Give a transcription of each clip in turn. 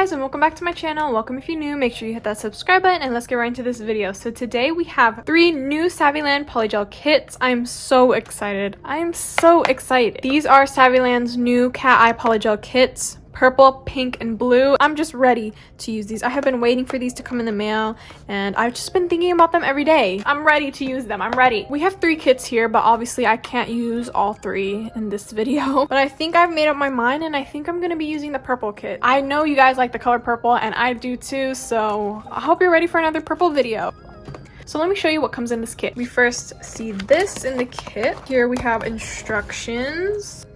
guys, and welcome back to my channel. Welcome if you're new. Make sure you hit that subscribe button and let's get right into this video. So today we have 3 new Saviland Polygel kits. I'm so excited. These are Saviland's new cat eye Polygel kits. Purple, pink, and blue. I'm just ready to use these. I have been waiting for these to come in the mail and I've just been thinking about them every day. I'm ready to use them. I'm ready. We have 3 kits here, but obviously I can't use all 3 in this video. But I think I've made up my mind and I think I'm gonna be using the purple kit. I know you guys like the color purple and I do too, so I hope you're ready for another purple video. So let me show you what comes in this kit. We first see this in the kit. Here we have instructions.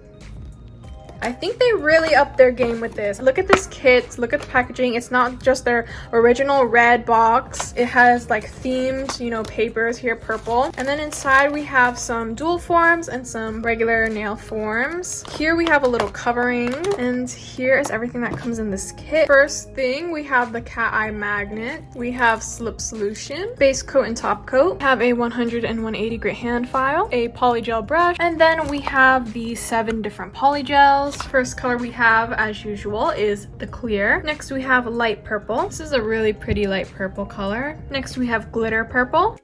I think they really upped their game with this. Look at this kit, look at the packaging. It's not just their original red box. It has like themed, you know, papers here, purple. And then inside we have some dual forms and some regular nail forms. Here we have a little covering and here is everything that comes in this kit. First thing, we have the cat eye magnet. We have slip solution, base coat and top coat. We have a 100 and 180 grit hand file, a polygel brush, and then we have the 7 different polygels. First color we have, as usual, is the clear. Next we have light purple. This is a really pretty light purple color. Next we have glitter purple.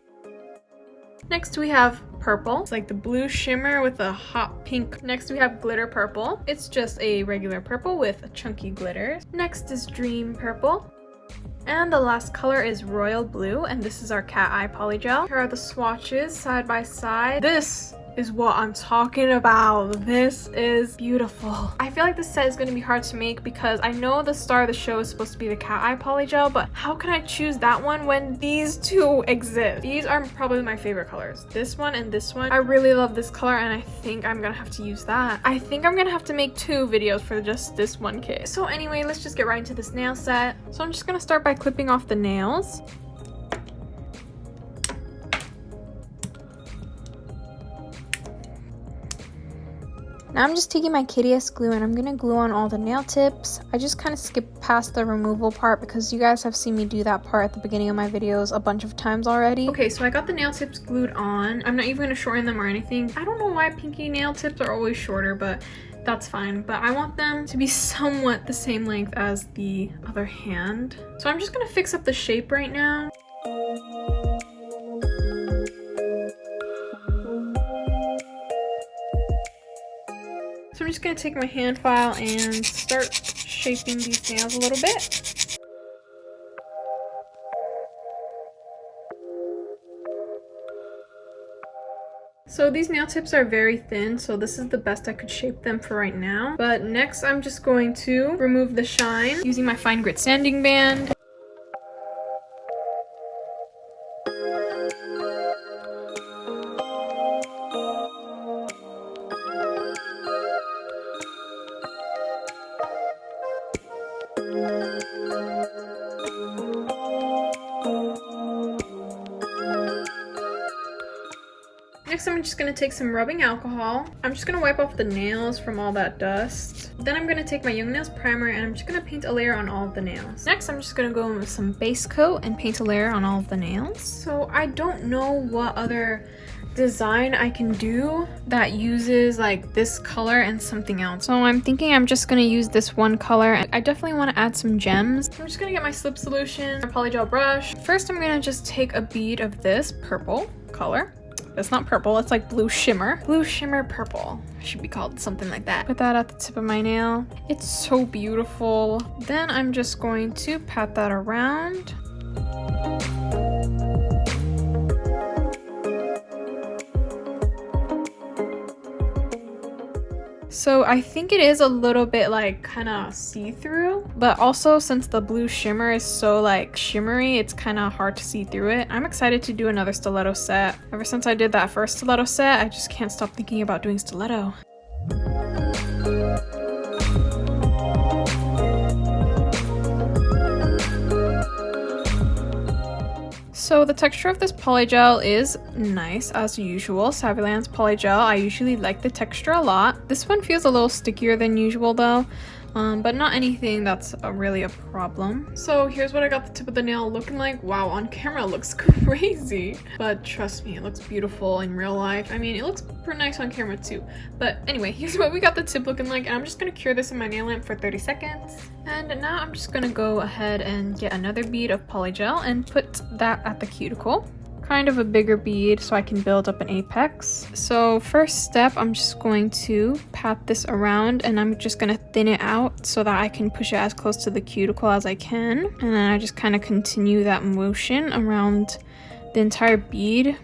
Next we have purple. It's like the blue shimmer with a hot pink. Next we have glitter purple. It's just a regular purple with chunky glitter. Next is dream purple. And the last color is royal blue, and this is our cat eye polygel. Here are the swatches side by side. This is what I'm talking about. This is beautiful. I feel like this set is going to be hard to make because I know the star of the show is supposed to be the cat eye polygel, but how can I choose that one when these 2 exist? These are probably my favorite colors. This one and this one. I really love this color and I think I'm gonna have to use that. I think I'm gonna have to make 2 videos for just this one kit. So anyway, let's just get right into this nail set. So I'm just gonna start by clipping off the nails. Now I'm just taking my KDS glue and I'm going to glue on all the nail tips. I just kind of skipped past the removal part because you guys have seen me do that part at the beginning of my videos a bunch of times already. Okay, so I got the nail tips glued on. I'm not even going to shorten them or anything. I don't know why pinky nail tips are always shorter, but that's fine. But I want them to be somewhat the same length as the other hand. So I'm just going to fix up the shape right now. So I'm just going to take my hand file and start shaping these nails a little bit. So these nail tips are very thin, so this is the best I could shape them for right now. But next I'm just going to remove the shine using my fine grit sanding band. Next, I'm just going to take some rubbing alcohol. I'm just going to wipe off the nails from all that dust. Then I'm going to take my Young Nails primer and I'm just going to paint a layer on all of the nails. Next, I'm just going to go in with some base coat and paint a layer on all of the nails. So I don't know what other design I can do that uses like this color and something else. So I'm thinking I'm just going to use this one color. I definitely want to add some gems. I'm just going to get my slip solution, my polygel brush. First, I'm going to just take a bead of this purple color. It's not purple, it's like blue shimmer. Blue shimmer purple. Should be called something like that. Put that at the tip of my nail. It's so beautiful. Then I'm just going to pat that around. So I think it is a little bit like kind of see-through, but also since the blue shimmer is so like shimmery, it's kind of hard to see through it. I'm excited to do another stiletto set. Ever since I did that first stiletto set, I just can't stop thinking about doing stiletto. So the texture of this polygel is nice as usual. Saviland's polygel, I usually like the texture a lot. This one feels a little stickier than usual though. but not anything that's really a problem. So here's what I got the tip of the nail looking like. Wow, on camera it looks crazy, but trust me, it looks beautiful in real life. I mean, it looks pretty nice on camera too. But anyway, here's what we got the tip looking like, and I'm just gonna cure this in my nail lamp for 30 seconds. And now I'm just gonna go ahead and get another bead of polygel and put that at the cuticle. Kind of a bigger bead so I can build up an apex. So first step, I'm just going to pat this around and I'm just going to thin it out so that I can push it as close to the cuticle as I can. And then I just kind of continue that motion around the entire bead.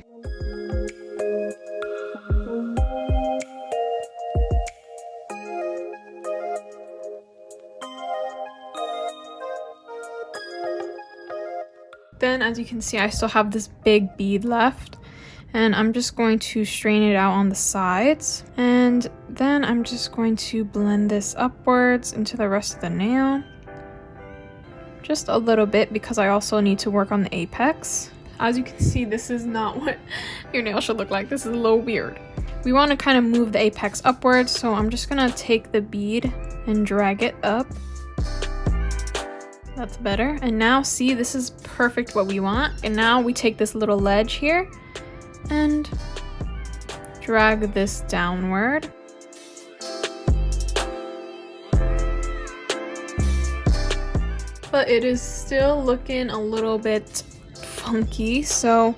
Then, as you can see, I still have this big bead left, and I'm just going to strain it out on the sides, and then I'm just going to blend this upwards into the rest of the nail, just a little bit, because I also need to work on the apex. As you can see, this is not what your nail should look like. This is a little weird. We want to kind of move the apex upwards, so I'm just gonna take the bead and drag it up. That's better. And now see, this is perfect what we want. And now we take this little ledge here and drag this downward. But it is still looking a little bit funky, so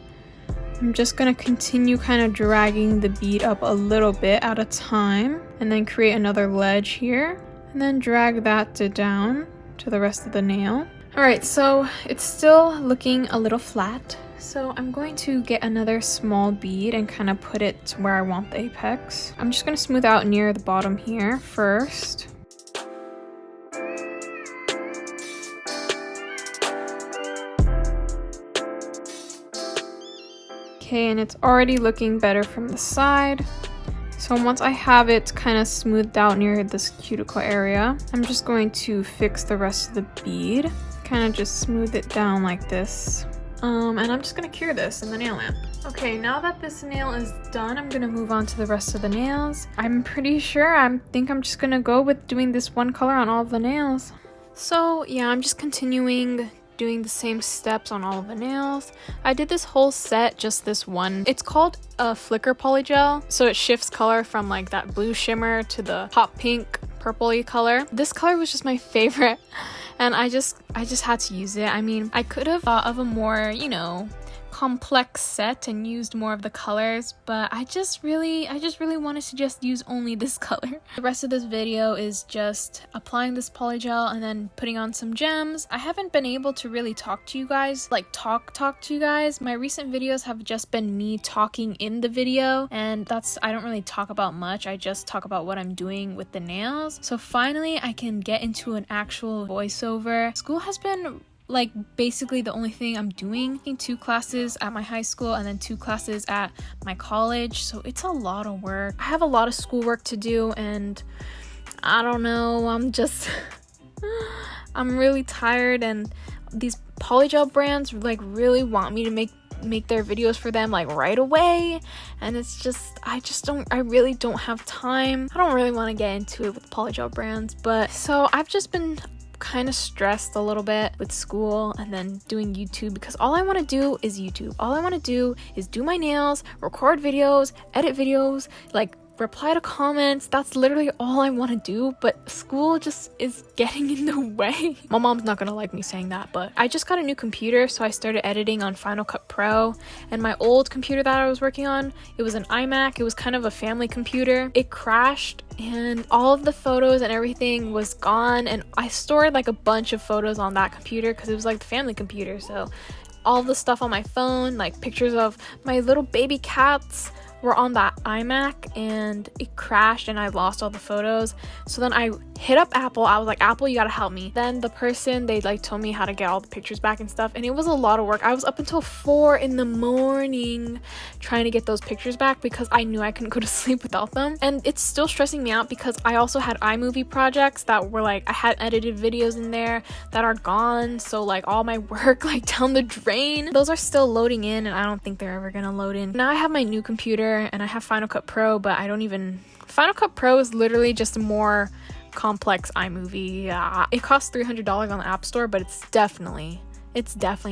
I'm just gonna continue kind of dragging the bead up a little bit at a time, and then create another ledge here, and then drag that down to the rest of the nail. Alright, so it's still looking a little flat, so I'm going to get another small bead and kind of put it where I want the apex. I'm just going to smooth out near the bottom here first. Okay, and it's already looking better from the side. So once I have it kind of smoothed out near this cuticle area, I'm just going to fix the rest of the bead. Kind of just smooth it down like this. And I'm just going to cure this in the nail lamp. Okay, now that this nail is done, I'm going to move on to the rest of the nails. I'm pretty sure I think I'm just going to go with doing this one color on all of the nails. So yeah, I'm just continuing doing the same steps on all of the nails. I did this whole set, just this one. It's called a flicker polygel, so it shifts color from like that blue shimmer to the hot pink purpley color. This color was just my favorite, and I just had to use it. I mean, I could have thought of a more, you know, complex set and used more of the colors, but I just really wanted to just use only this color. The rest of this video is just applying this polygel and then putting on some gems. I haven't been able to really talk to you guys, like talk to you guys. My recent videos have just been me talking in the video, and I don't really talk about much. I just talk about what I'm doing with the nails. So finally I can get into an actual voiceover. School has been like basically the only thing I'm doing. 2 classes at my high school and then 2 classes at my college, so it's a lot of work. I have a lot of schoolwork to do, and I don't know, I'm really tired, and these polygel brands like really want me to make their videos for them like right away, and it's just I really don't have time. I don't really want to get into it with polygel brands, but so I've just been kind of stressed a little bit with school and then doing YouTube, because all I want to do is YouTube. All I want to do is do my nails, record videos, edit videos, like reply to comments. That's literally all I want to do, but school just is getting in the way. My mom's not gonna like me saying that, but I just got a new computer, so I started editing on Final Cut Pro, and my old computer that I was working on, it was an iMac. It was kind of a family computer. It crashed and all of the photos and everything was gone, and I stored like a bunch of photos on that computer because it was like the family computer. So all the stuff on my phone, like pictures of my little baby cats, were on that iMac, and it crashed and I lost all the photos. So then I hit up Apple. I was like, Apple, you gotta help me. Then the person, they like told me how to get all the pictures back and stuff, and it was a lot of work. I was up until 4 in the morning trying to get those pictures back because I knew I couldn't go to sleep without them. And it's still stressing me out because I also had iMovie projects that were like, I had edited videos in there that are gone, so like all my work like down the drain. Those are still loading in, and I don't think they're ever gonna load in. Now I have my new computer and I have Final Cut Pro, but Final Cut Pro is literally just more complex iMovie. It costs $300 on the App Store, but it's definitely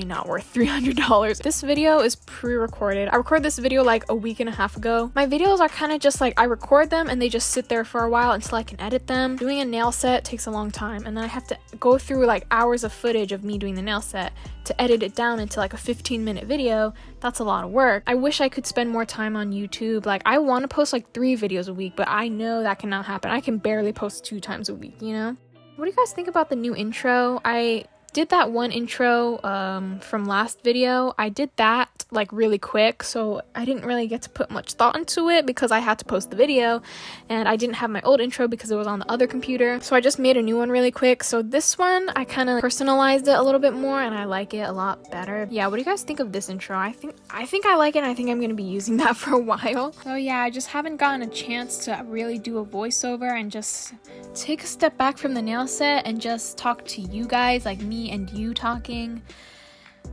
not worth $300. This video is pre-recorded. I recorded this video like a week and a half ago. My videos are kind of just like I record them and they just sit there for a while until I can edit them. Doing a nail set takes a long time, and then I have to go through like hours of footage of me doing the nail set to edit it down into like a 15-minute video. That's a lot of work. I wish I could spend more time on YouTube. Like, I want to post like 3 videos a week, but I know that cannot happen. I can barely post 2 times a week, you know? What do you guys think about the new intro? I did that one intro from last video. I did that like really quick, so I didn't really get to put much thought into it because I had to post the video, and I didn't have my old intro because it was on the other computer, so I just made a new one really quick. So this one, I kind of personalized it a little bit more, and I like it a lot better. Yeah, what do you guys think of this intro? I think I like it, and I think I'm gonna be using that for a while. So yeah, I just haven't gotten a chance to really do a voiceover and just take a step back from the nail set and just talk to you guys, like me and you talking,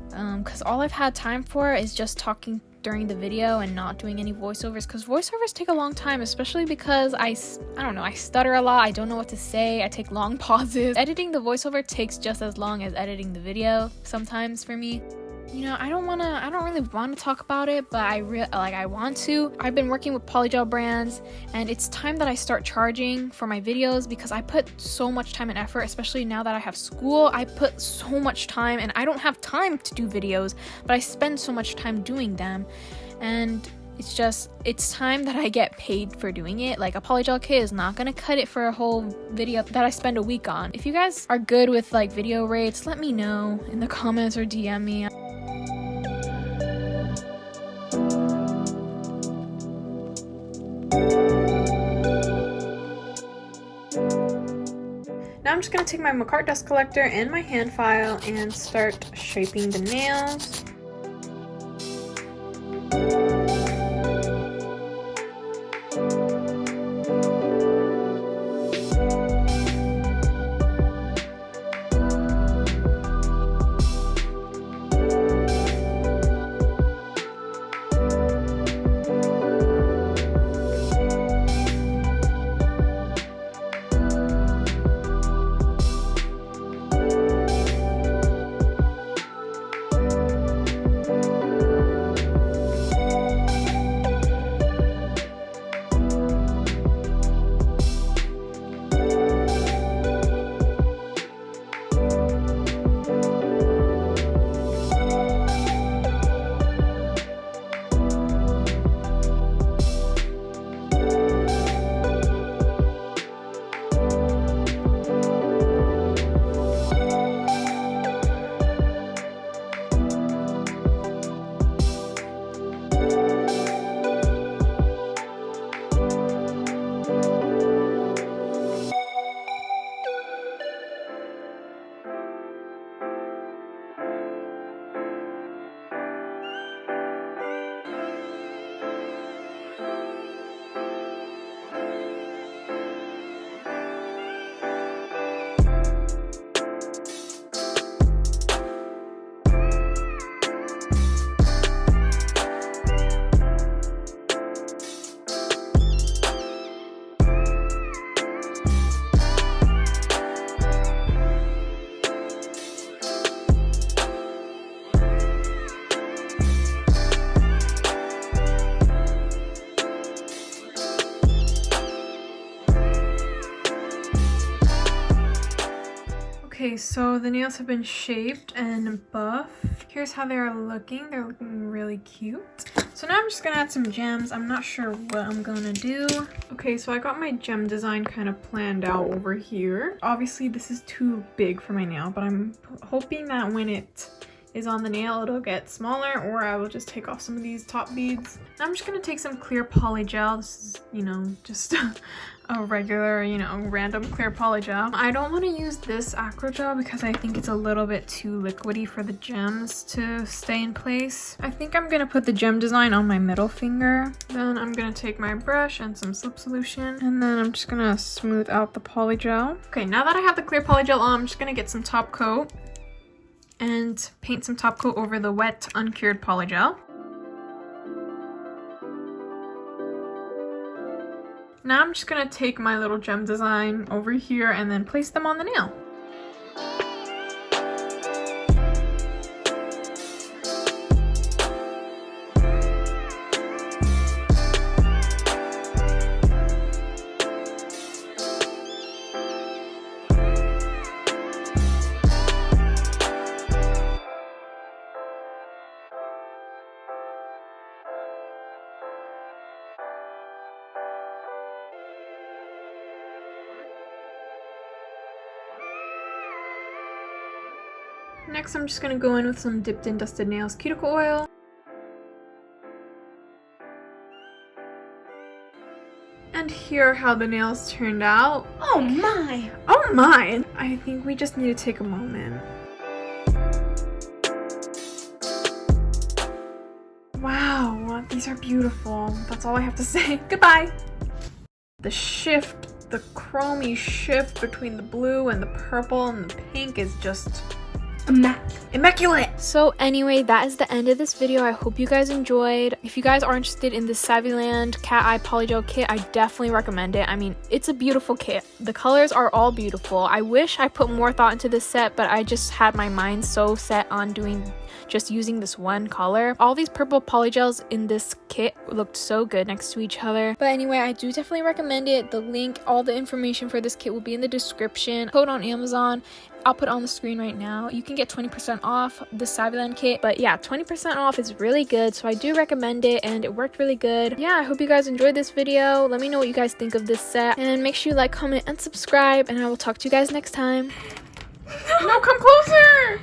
because all I've had time for is just talking during the video and not doing any voiceovers, because voiceovers take a long time, especially because I don't know, I stutter a lot, I don't know what to say, I take long pauses. Editing the voiceover takes just as long as editing the video sometimes for me. You know, I don't really want to talk about it, but I want to. I've been working with Polygel brands, and it's time that I start charging for my videos because I put so much time and effort, especially now that I have school. I put so much time, and I don't have time to do videos, but I spend so much time doing them, and it's time that I get paid for doing it. Like, a Polygel kit is not gonna cut it for a whole video that I spend a week on. If you guys are good with like video rates, let me know in the comments or DM me. Now I'm just going to take my Makartt dust collector and my hand file and start shaping the nails. Okay, so the nails have been shaped and buffed. Here's how they're looking. They're looking really cute. So now I'm just gonna add some gems. I'm not sure what I'm gonna do. Okay, so I got my gem design kind of planned out over here. Obviously this is too big for my nail, but I'm hoping that when it is on the nail it'll get smaller, or I will just take off some of these top beads. Now I'm just gonna take some clear polygel. This is, you know, just a regular, you know, random clear polygel. I don't want to use this acro gel because I think it's a little bit too liquidy for the gems to stay in place. I think I'm gonna put the gem design on my middle finger. Then I'm gonna take my brush and some slip solution, and then I'm just gonna smooth out the polygel. Okay, now that I have the clear polygel on, I'm just gonna get some top coat and paint some top coat over the wet uncured polygel. Now I'm just gonna take my little gem design over here and then place them on the nail. Next, I'm just gonna go in with some dipped in Dusted Nails cuticle oil. And here are how the nails turned out. Oh my! Oh my! I think we just need to take a moment. Wow, these are beautiful. That's all I have to say. Goodbye! The shift, the chromey shift between the blue and the purple and the pink is just immaculate. So anyway, that is the end of this video. I hope you guys enjoyed. If you guys are interested in this Saviland Cat Eye Polygel kit, I definitely recommend it. I mean, it's a beautiful kit. The colors are all beautiful. I wish I put more thought into this set, but I just had my mind so set on just using this one color. All these purple polygels in this kit looked so good next to each other. But anyway, I do definitely recommend it. The link, all the information for this kit will be in the description. Code on Amazon, I'll put it on the screen right now. You can get 20% off the Saviland kit. But yeah, 20% off is really good, so I do recommend it, and it worked really good. Yeah, I hope you guys enjoyed this video. Let me know what you guys think of this set, and make sure you like, comment, and subscribe, and I will talk to you guys next time. No, come closer!